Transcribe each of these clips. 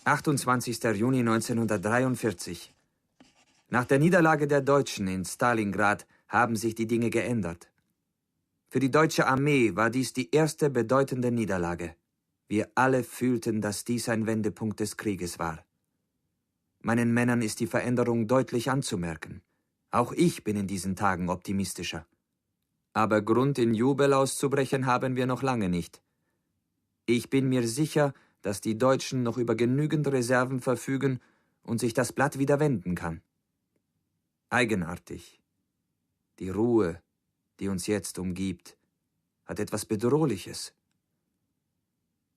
28. Juni 1943. Nach der Niederlage der Deutschen in Stalingrad haben sich die Dinge geändert. Für die deutsche Armee war dies die erste bedeutende Niederlage. Wir alle fühlten, dass dies ein Wendepunkt des Krieges war. Meinen Männern ist die Veränderung deutlich anzumerken. Auch ich bin in diesen Tagen optimistischer. Aber Grund, in Jubel auszubrechen, haben wir noch lange nicht. Ich bin mir sicher, dass die Deutschen noch über genügend Reserven verfügen und sich das Blatt wieder wenden kann. Eigenartig. Die Ruhe, die uns jetzt umgibt, hat etwas Bedrohliches.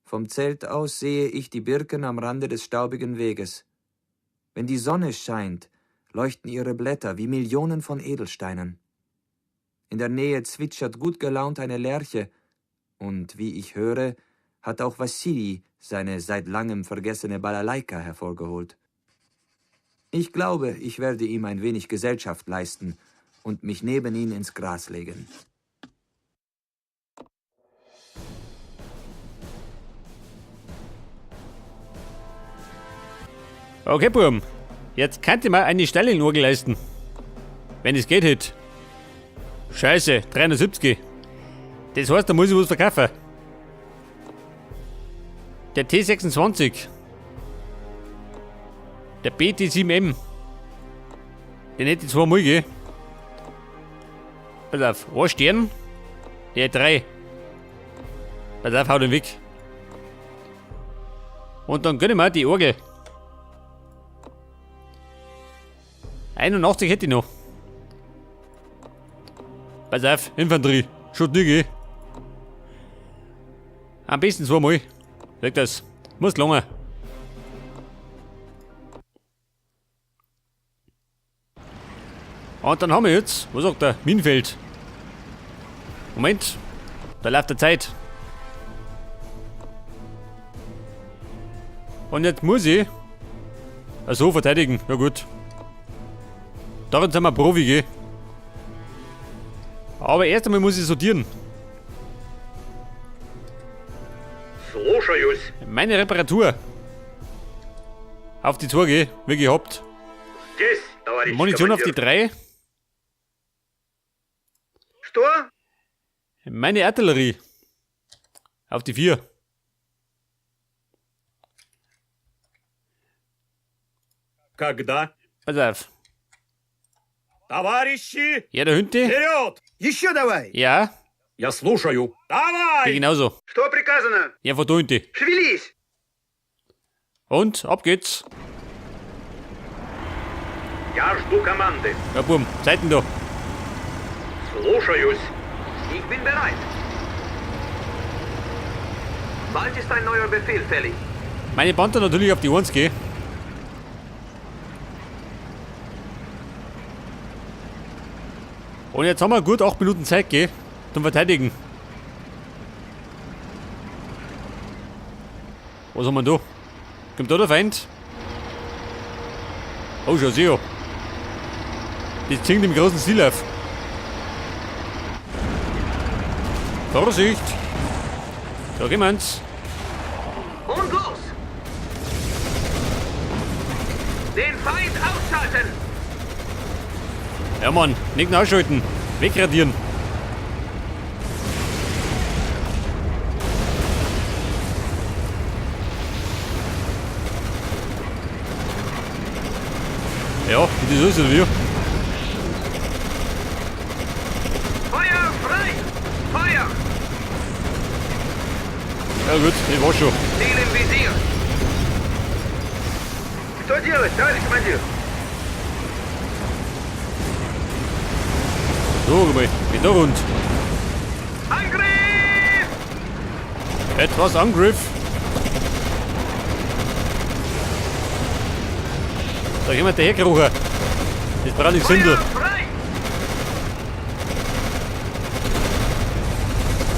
Vom Zelt aus sehe ich die Birken am Rande des staubigen Weges. Wenn die Sonne scheint, leuchten ihre Blätter wie Millionen von Edelsteinen. In der Nähe zwitschert gut gelaunt eine Lerche, und wie ich höre, hat auch Wassili seine seit langem vergessene Balalaika hervorgeholt. Ich glaube, ich werde ihm ein wenig Gesellschaft leisten und mich neben ihn ins Gras legen. Okay, Buben. Jetzt könnt ihr mal eine Stellingurgel leisten. Wenn es geht, hätte. Scheiße, 370. Das heißt, da muss ich was verkaufen. Der T26. Der BT7M. Den hätte ich zweimal, gell? Pass auf, ein Stern. Der hat 3. Pass auf, hau den weg. Und dann gönn ich mir die Orgel. 81 hätte ich noch. Pass auf, Infanterie. Schaut nicht, gell? Am besten zweimal. Sag das. Muss lange. Und dann haben wir jetzt, was sagt der? Minenfeld. Moment. Da läuft der Zeit. Und jetzt muss ich so verteidigen. Ja gut. Darin sind wir Profi, gell? Aber erst einmal muss ich sortieren. Слушаюсь. Meine Reparatur. Auf die 2, geh, wie gehabt. Здесь, товарищ Munition auf die командир. 3. Что? Meine Artillerie. Auf die 4. Когда? Pass auf. Товарищи, Ja, der Hünte. вперед! Еще давай! Ja, Я слушаю. ja Давай! genauso. Что приказано? Ja, von der Hünte. Шевелись! Und, ab geht's. Я жду команды. Ja, Buben, Zeiten da. Слушаюсь. Ich bin bereit. Bald ist ein neuer Befehl fällig. Meine Panther natürlich auf die 1, geh. Und jetzt haben wir gut 8 Minuten Zeit, gell, zum Verteidigen. Was haben wir da? Kommt da der Feind? Oh, schau sehr. Das zinkt im großen Stil auf. Vorsicht! Da gehen wir's. Und los! Den Feind ausschalten! Ja, Mann, nicht ausschalten. Wegradieren. Ja, das ist es wir. Feuer frei! Feuer! Ja gut, das war schon. Ziel im Visier! Что делать, товарищ командир? So, mal, mit der rund. Angriff! Etwas Angriff. Da gehen wir daherkrochen. Das braucht nicht Sindel. Feuer frei!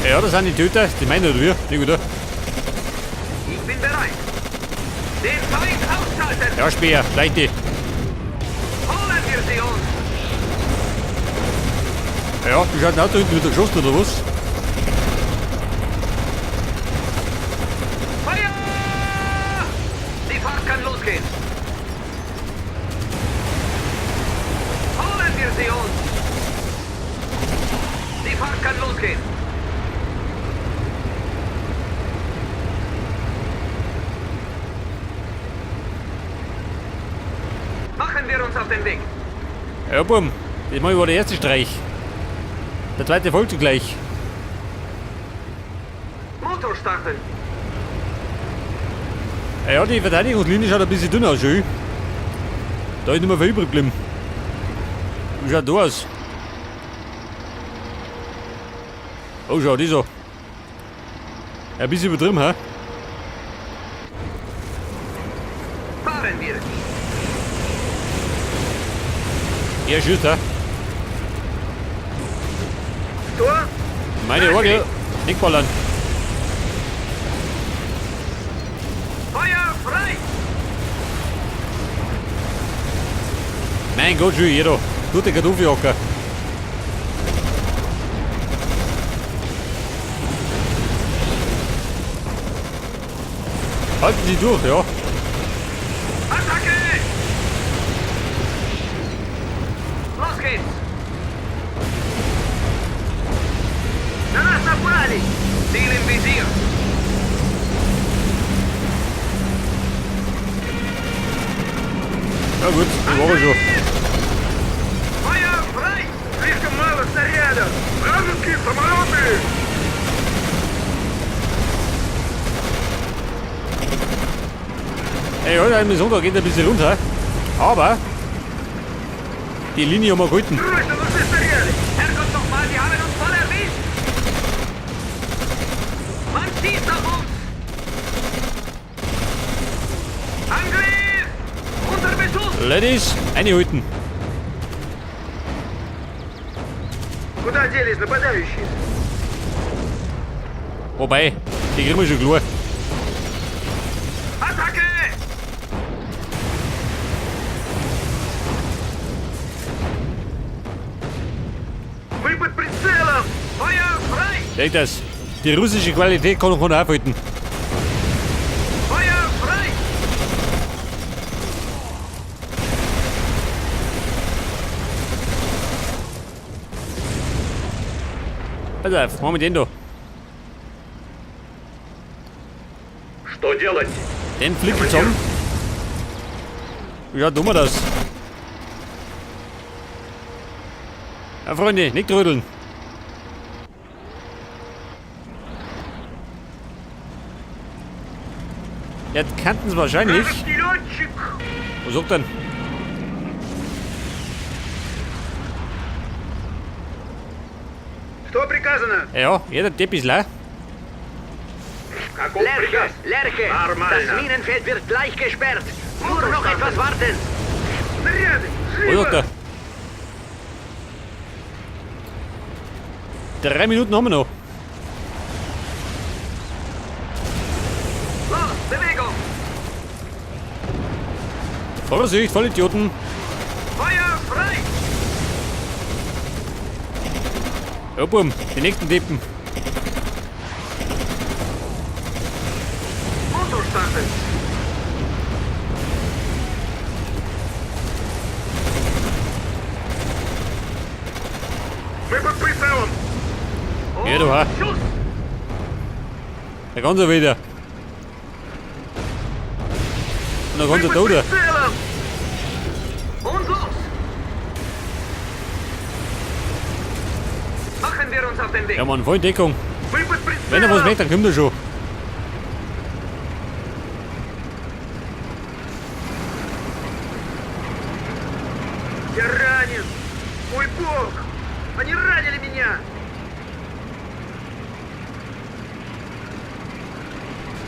Ja, das sind die Töter, die meinen oder wir. Die gut. Ich bin bereit. Den Feind ausschalten! Ja, Speer, gleich die. Holen wir sie uns! Ja, die schaut auch da hinten wieder geschossen oder was? Feuer! Die Fahrt auf den Weg. Ja, Buben, das war der erste Streich. Der zweite folgt zugleich. Motor starten. Ja, die Verteidigungslinie schaut ein bisschen dünn aus, schön. Da ist nicht mehr viel übrig geblieben. Wie schaut da aus? Oh, schau, die so. Ein bisschen übertrieben, hä? Fahren wir. Ja, schüss, hä? Tor. Meine Orgel, nicht ballern. Feuer frei. Mein Gott, schön, jeder. Gute Kartoffeljacker. Halten Sie durch, ja. Attacke. Los geht's. На нас напали. Ziel im Visier. Ja gut, das war schon. Feuer frei. Слишком мало снарядов. Вражеские самолеты. Ey, heute am Sonntag geht ein bisschen runter. Aber die Linie haben wir gehalten. Срочно нужны снаряды. Herrgott nochmal, die haben uns voll erwischt. Man schießt auf uns. Angriff. Unter Beschuss. Ladies, einhalten. Куда делись нападающие? Wobei, die kriegen wir schon klar. Attacke. Мы под прицелом. Feuer frei. Denk das. Die russische Qualität kann noch aufhalten. Feuer frei. Pass auf, machen wir den da. Что делать? Den flicken zusammen. Ja, tun wir das. Ja, Freunde, nicht trödeln. Jetzt kannten sie wahrscheinlich. Вражеский летчик. Was sagt denn? Что приказано? Ja, jeder Depp ist leer. Каков Lerche, приказ? Lerche, Нормально. das Minenfeld wird gleich gesperrt. Nur noch etwas warten. Снаряды. Was sagt Живо. er? 3 Minuten haben wir noch. Los, Bewegung. Vorsicht, Vollidioten. Feuer frei. Ja, Buben, die nächsten Deppen. Motor starten. Мы под прицелом. Ja, du, ha. Schuss. Der ganze wieder. Und der Мы ganze под Tote. прицелом. Und los. Machen wir uns auf den Weg. Ja, Mann, voll Deckung. Мы под Wenn er was прицелом. merkt, dann kommt er schon. Я ранен. Мой бог. Они ранили меня.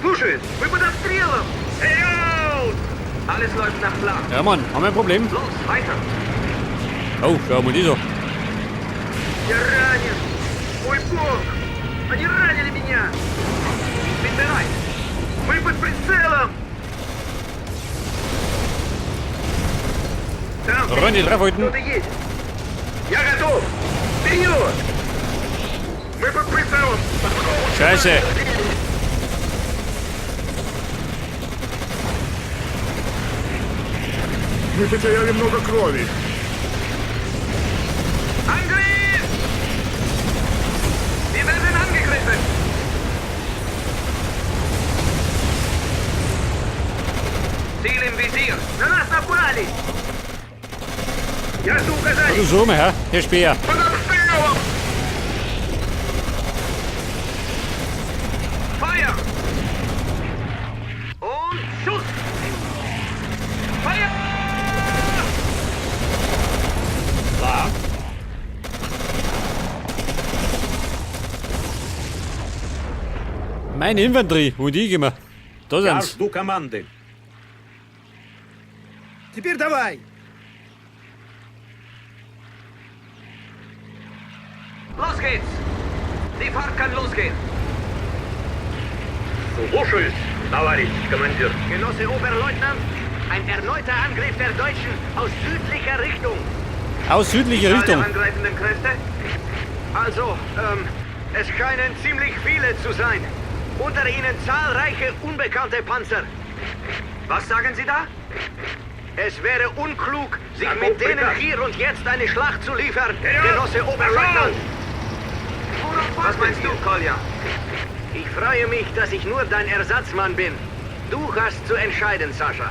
Слушай, мы под обстрелом. Эй, out! Alles läuft nach Plan. Ja, Mann, haben wir ein Problem? Los, weiter. Oh, schau mal die so. Я ранен. Мой бог. Они ранили меня. Bin bereit. Мы под прицелом. Там Ronny, draufhalten. кто-то едет. Я готов. Вперед. Мы под прицелом. Scheiße. Мы потеряли много крови. Angriff! Wir werden angegriffen. Ziel im Visier. На нас напали. Я жду указаний! Also so, Herr. Herr Speer. Под обстрелом! Feuer! Und Schuss! Feuer! Meine Infanterie. Wo die gehen wir? Da Я sind's. жду команды. Теперь давай. Los geht's! Die Fahrt kann losgehen! Слушаюсь, товарищ командир. Genosse Oberleutnant, ein erneuter Angriff der Deutschen aus südlicher Richtung. Aus südlicher Zahl der Richtung. angreifenden Kräfte? Also, es scheinen ziemlich viele zu sein. Unter ihnen zahlreiche unbekannte Panzer. Was sagen Sie da? Es wäre unklug, sich Herr mit denen Hauptpriester. hier und jetzt eine Schlacht zu liefern, Ja, Genosse Oberleutnant. Worauf Was meinst du, Kolja? Ich freue mich, dass ich nur dein Ersatzmann bin. Du hast zu entscheiden, Sascha.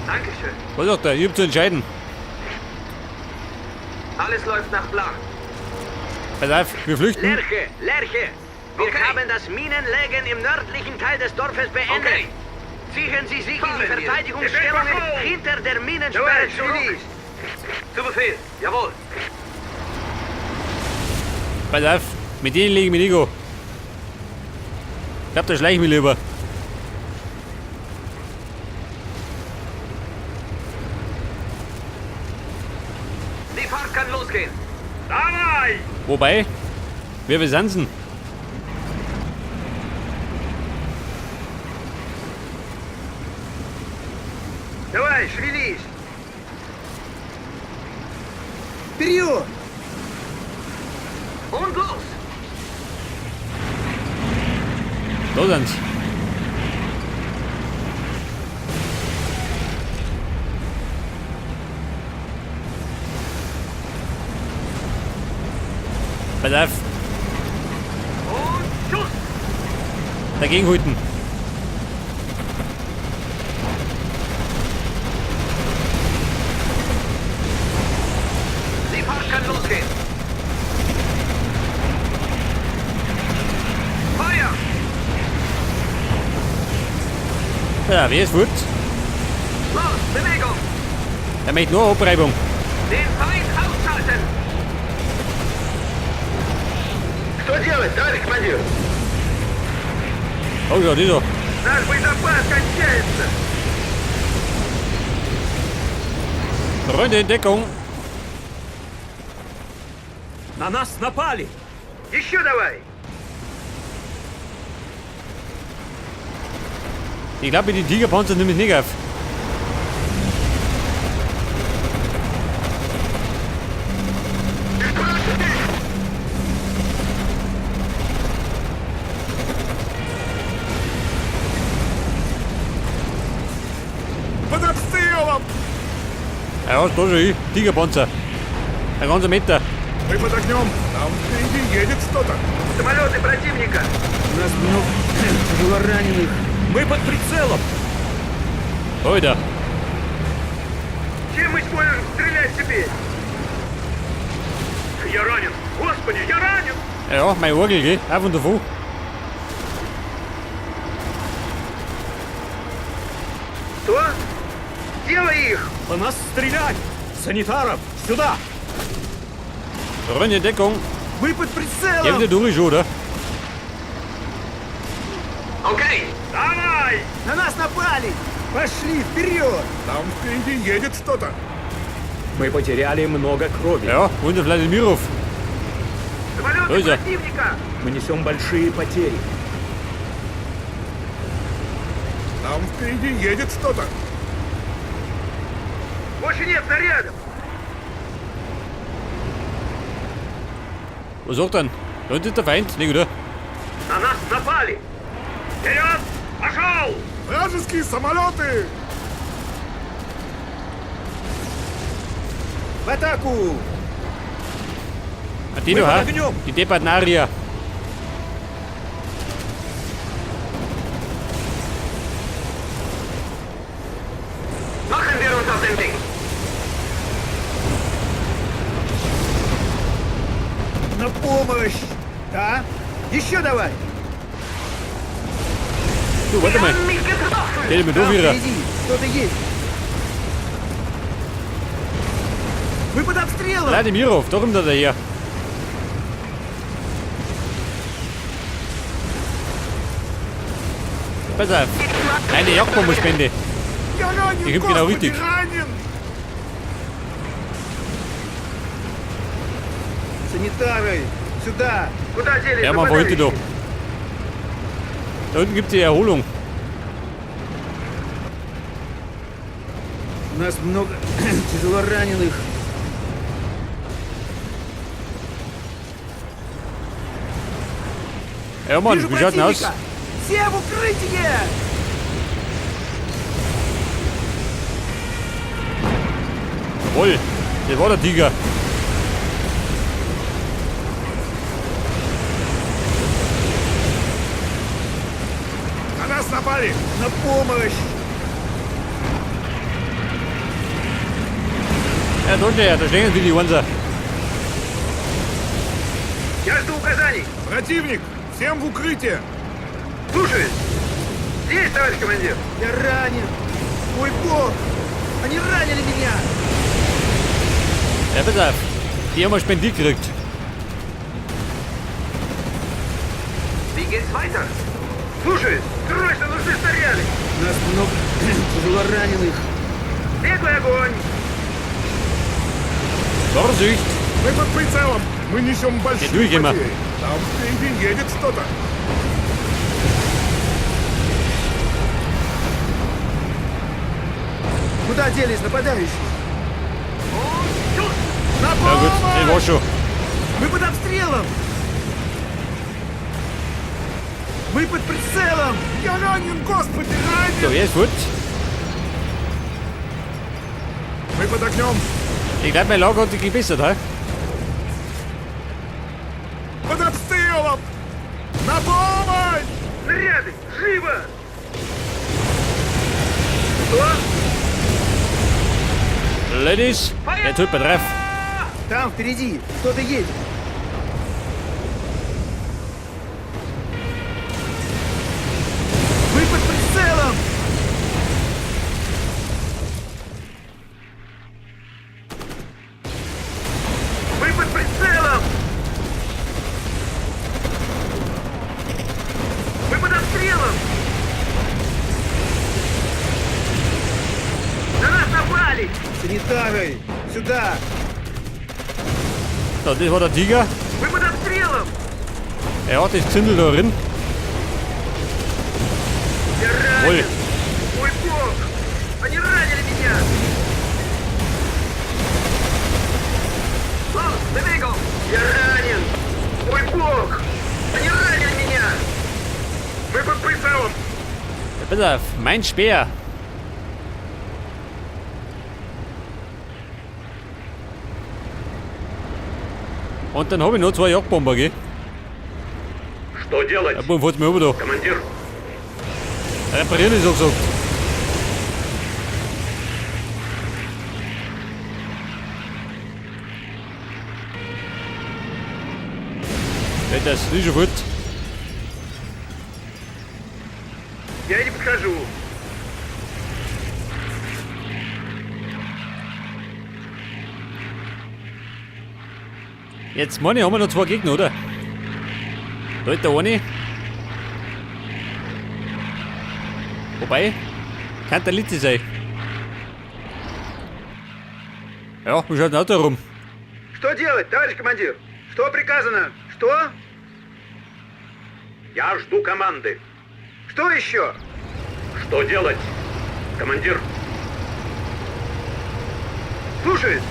Dankeschön. Was sagt er? Ich hab zu entscheiden. Alles läuft nach Plan. Pass auf, wir flüchten. Lerche! Wir Okay. haben das Minenlegen im nördlichen Teil des Dorfes beendet. Okay. Ziehen Sie sich in Fahren die wir. Verteidigungsstellungen Befehl! hinter der Minensperre Jawohl, zurück. Julis. Zu Befehl, jawohl. Pass auf, mit denen lege ich mich nicht an. Ich glaub, da schleich ich mich lieber. Die Fahrt kann losgehen. Давай! Wobei, wir besanzen. Давай, шевелись! Вперед! Und los! Da sind's. Pass auf, Und Schuss! dagegen halten. Die Fahrt kann losgehen. Feuer! Ja, wer ist gut? Los, Bewegung! Der macht nur Abreibung. Den Feind ausschalten! Что делать, товарищ командир? Oh ja, dieser. Наш боезапас кончается! Freunde in Deckung. На нас напали! Еще давай! Ich glaube, die Tigerpanzer nehmen es nicht auf. Под обстрелом! Ja, da schon ich. Tigerpanzer. Ein ganzer Meter. Мы под огнем. Там впереди едет что-то. Самолеты противника! У нас было раненых. Мы под прицелом. Alter. Чем мы сможем стрелять теперь? Я ранен! Господи, я ранен! Ja, mein Orgel, gell? Auf und davon. Что? Делай их! По нас стрелять! Санитаров! Сюда! Freunde in Deckung. Мы под Der прицелом! wieder durch, oder? Okay, Давай! На нас напали! Пошли вперед! Там впереди едет что-то. Мы потеряли много крови. Ja, unser Vladimirov. Самолеты Ой, да. противника! Мы несем большие потери. Там впереди едет что-то. Больше нет снарядов! Was sagt er? Da unten ist der Feind, nicht, oder? На нас напали! Вперед! Пошел! Вражеские самолеты! В атаку! Ah, die da, ha? огнем. Die Departnaria. machen wir uns auf den Weg. Еще давай! Du, warte mal. Mich getroffen! Stell mir Там durch wieder. впереди кто-то есть. Мы под обстрелом! Vladimirov, da kommt er daher. Pass auf. Eine Jagdbombenspende. Я ранен, Ich hab genau Господи, richtig. ранен! Санитары! Сюда! Куда делись Ja, man wollte нападающие? doch. Da unten gibt's die Erholung. У нас много тяжело раненых. Ja, Mann, Вижу wie schaut denn aus? противника! Все в укрытие! Jawohl, das war der Tiger. На нас напали! На помощь! Ja, danke, ja, da stehen die Wanzer. Я жду указаний. Противник! Всем в укрытие! Слушаюсь. Есть, товарищ командир. Я ранен! Мой бог! Они ранили меня! Ja, pass auf. Die haben wir spendiert gekriegt. Wie geht's weiter? Слушаюсь. Срочно нужны снаряды. У нас много тяжело раненых. Беглый огонь. Vorsicht! Мы под прицелом! Мы несем большие Иду, потери! Там впереди едет что-то! Куда делись нападающие? На Ja gut, das war schon. Мы под обстрелом! Мы под прицелом! Я ранен, Господи, So, ранен! er ist gut. Мы под огнем! Ich glaube, mein Lager hat sich gebessert, hä? Под обстрелом! На помощь! Снаряды. Живо. Что? Ladies, jetzt holt man drauf. Там впереди кто-то едет. Мы под прицелом! Мы под прицелом. Мы под обстрелом. На нас напали. Санитары! Сюда! So, das war der Tiger. Мы под обстрелом. Er hat das Zündel da drin. Я Ой. ранен. Мой бог. Они ранили меня. Los, Bewegung. Я ранен. Мой бог. Они ранили меня. Мы под прицелом! Ja, pass auf, mein Speer. Und dann habe ich noch 2 Jagdbomber, gell? Что делать? Ja, Bumm, fährt mir über da. Командир, Reparieren ist auch gesagt. Ja, das ist schon gut. Я не подхожу. Jetzt, meine, haben wir noch 2 Gegner, oder? Da ist der eine. Wobei, kann der Litze sein. Ja, wie schaut denn da rum? Что делать, товарищ командир? Что приказано? Что? я жду команды. Что еще? Что делать? Командир, Слушаюсь.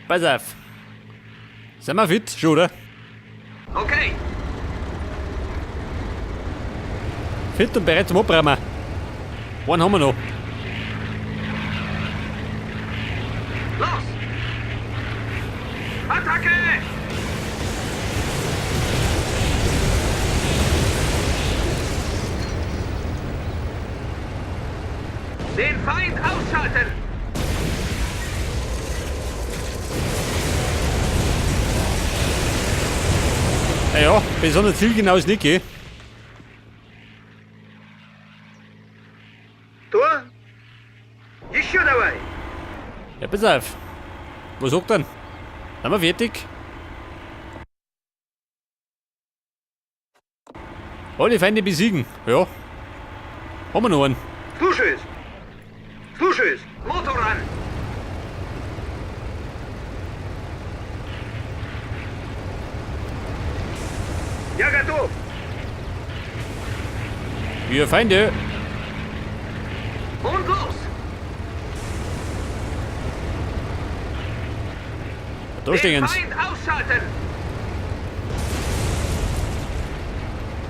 Pass auf. Sind wir fit schon, oder? Okay. Fit und bereit zum Abräumen. Einen haben wir noch. Los. Attacke. Ja, besonders zielgenau ist nicht, gell? Tor? Еще давай! Ja, pass auf. Was sagt dann? Sind wir fertig? Alle Feinde besiegen. Ja. Haben wir noch einen. Слушаюсь! Слушаюсь! Motor an! Я готов! Wir Feinde. Und los! Da Den stehen sie. Feind ausschalten!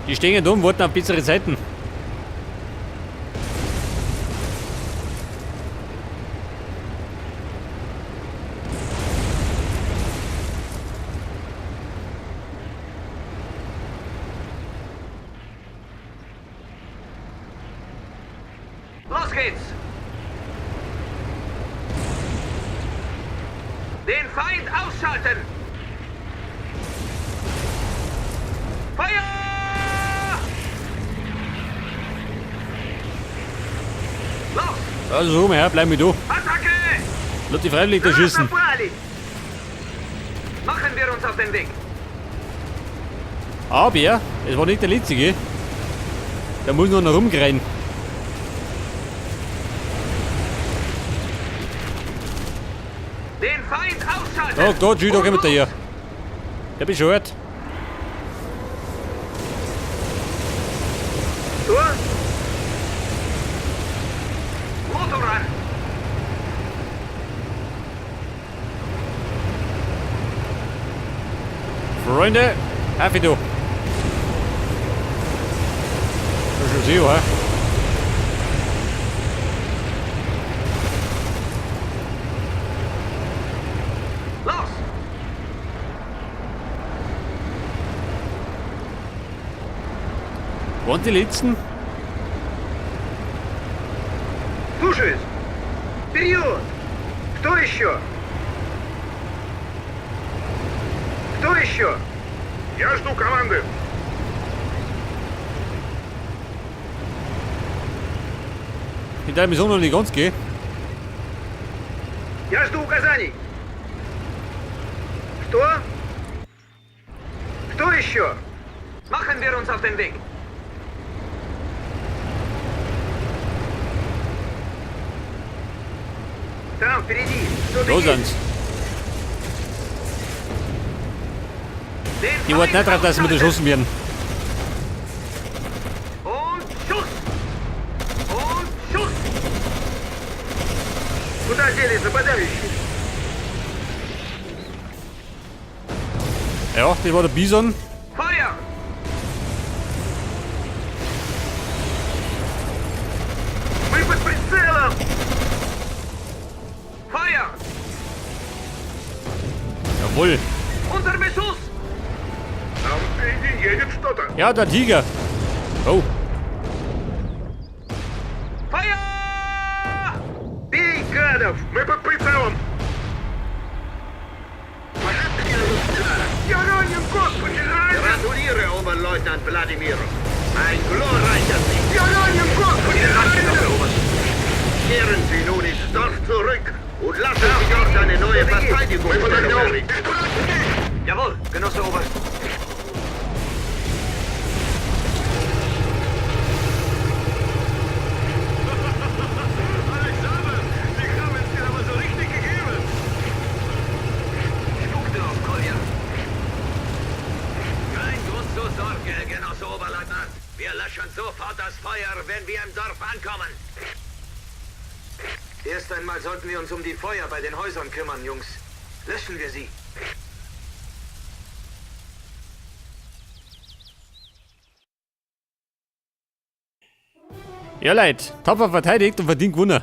Die stehen da und warten auf bessere Zeiten. Los geht's! Den Feind ausschalten! Feuer! Los! Also, mein Herr, bleib mit da. Attacke! Lass die Freiwilligen da schießen. Напали! Machen wir uns auf den Weg! Aber, es war nicht der letzte. Der muss noch rumgrennen. Den Feind ausschalten! Da, Jude, da kommt der hier. Der Bescheid. Tor! Motor an! Freunde, auf ich da. Das ist schon hä? Los! Waren die letzten? Слушаюсь! Вперед! Кто еще? Кто еще? Я жду команды. Ich darf mich so noch nicht ganz gehen. Я жду указаний. Кто? Кто еще? Machen wir uns auf den Weg. Там, впереди. Кто-то Da есть. sind's. Den Die warten nicht Feind drauf, dass wir ausschalten. erschossen werden. Und Schuss! Und Schuss! Куда делись нападающие? Ja, das war der Bison. Feuer! Мы под прицелом! Feuer! Jawohl. Unter Beschuss! Там впереди едет что-то. Ja, der Tiger. Oh, Feuer! Бей, гадов! Мы под прицелом. Я ранен, Господи, ранен! Gratuliere, Oberleutnant Wladimir. Ein glorreicher Sieg. Я ранен, Господи, ранен! Kehren Sie nun ins Dorf zurück und lassen Sie dort eine neue Verteidigung errichten. Jawohl, Genosse Oberst. Alexander, Sie haben es dir aber so richtig gegeben. Spuck drauf, Kolja. Kein Grund zur Sorge, Genosse Oberleutnant. Wir löschen sofort das Feuer, wenn wir im Dorf ankommen. Erst einmal sollten wir uns um die Feuer bei den Häusern kümmern, Jungs. Löschen wir sie. ja Leute, tapfer verteidigt und verdient gewonnen.